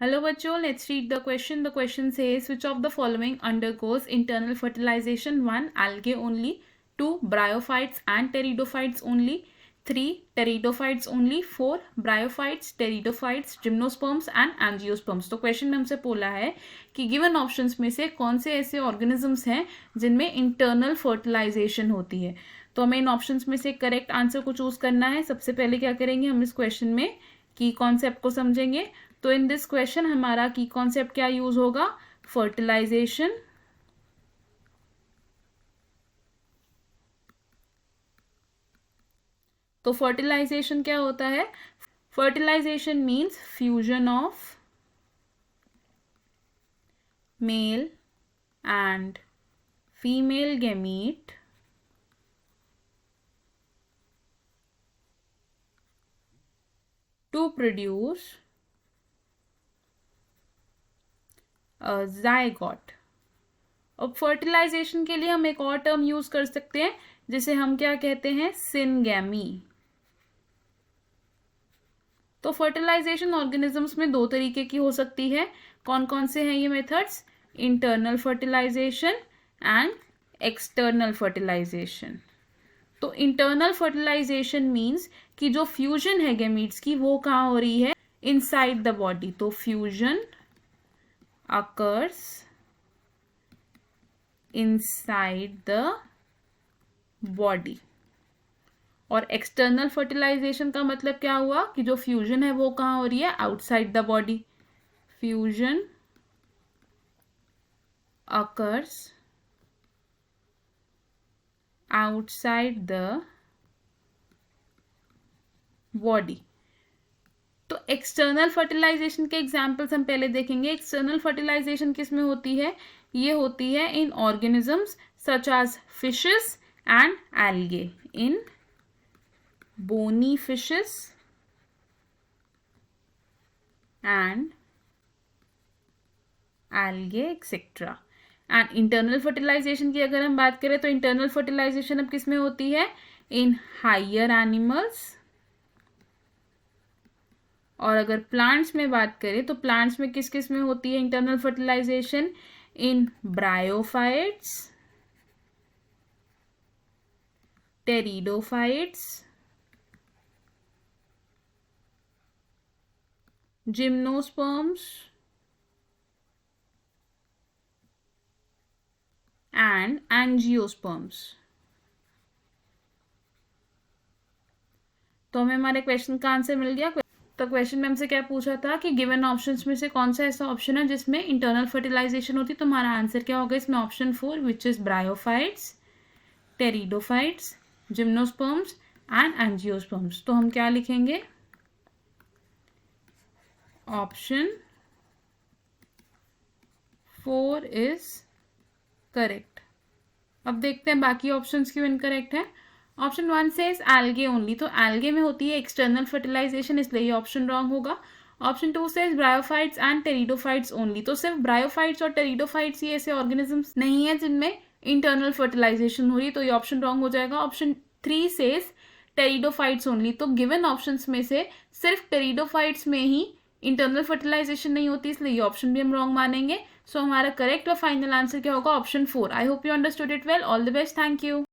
Hello bachcho, let's read the question. The question says which of the following undergoes internal fertilization? 1. Algae only. 2. Bryophytes and pteridophytes only. 3. Pteridophytes only. 4. Bryophytes, pteridophytes, gymnosperms and angiosperms. तो question में हमसे बोला है कि given options में से कौन से ऐसे ऑर्गेनिजम्स हैं जिनमें इंटरनल फर्टिलाइजेशन होती है. तो हमें इन ऑप्शंस में से करेक्ट आंसर को चूज करना है. सबसे पहले क्या करेंगे हम इस क्वेश्चन में की कॉन्सेप्ट को समझेंगे. तो इन दिस क्वेश्चन हमारा की कॉन्सेप्ट क्या यूज होगा? फर्टिलाइजेशन. तो फर्टिलाइजेशन क्या होता है? Fertilisation means fusion of male and female gamete to produce zygote. अब फर्टिलाइजेशन के लिए हम एक और टर्म यूज कर सकते हैं जिसे हम क्या कहते हैं? सिनगैमी. तो फर्टिलाइजेशन ऑर्गेनिजम्स में दो तरीके की हो सकती है. कौन कौन से हैं ये methods? Internal fertilisation and external fertilisation. तो इंटरनल फर्टिलाइजेशन मीन्स कि जो फ्यूजन है गैमीट्स की वो कहाँ हो रही है? Inside the body. तो fusion occurs inside the body. और एक्सटर्नल फर्टिलाइजेशन का मतलब क्या हुआ कि जो फ्यूजन है वो कहाँ हो रही है? Outside the body. Fusion occurs outside the body. तो एक्सटर्नल फर्टिलाइजेशन के एग्जाम्पल्स हम पहले देखेंगे. एक्सटर्नल फर्टिलाइजेशन किस में होती है? ये होती है in organisms such as fishes and algae. In bony fishes and algae etcetera. And internal fertilization की अगर हम बात करें तो इंटरनल फर्टिलाइजेशन अब किस में होती है? In higher animals. और अगर प्लांट्स में बात करें तो प्लांट्स में किस किस में होती है internal fertilisation? In bryophytes, pteridophytes, gymnosperms and angiosperms. तो हमें हमारे क्वेश्चन का आंसर मिल गया. तो क्वेश्चन में हमसे क्या पूछा था कि गिवन ऑप्शंस में से कौन सा ऐसा ऑप्शन है जिसमें इंटरनल फर्टिलाइजेशन होती है. तो हमारा आंसर क्या होगा इसमें? Option 4 which is bryophytes, pteridophytes, gymnosperms and angiosperms. तो हम क्या लिखेंगे? Option 4 is correct. अब देखते हैं बाकी ऑप्शंस क्यों इनकरेक्ट है. ऑप्शन 1 से एल्गे ओनली. तो एल्गे में होती है एक्सटर्नल फर्टिलाइजेशन, इसलिए ये ऑप्शन रॉन्ग होगा. ऑप्शन 2 से ब्रायोफाइट्स एंड टेरिडोफाइट्स ओनली. तो सिर्फ ब्रायोफाइट्स और टेरिडोफाइट्स ही ऐसे ऑर्गेनिजम्स नहीं है जिनमें इंटरनल फर्टिलाइजेशन हो रही, तो ये ऑप्शन रॉन्ग हो जाएगा. ऑप्शन 3 से टेरिडोफाइट्स ओनली. तो गिवन ऑप्शंस में से सिर्फ टेरिडोफाइट्स में ही इंटरनल फर्टिलाइजेशन नहीं होती, इसलिए ये ऑप्शन भी हम रॉन्ग मानेंगे. सो हमारा करेक्ट और फाइनल आंसर क्या होगा? Option 4. I hope you understood it well. All the best. Thank you.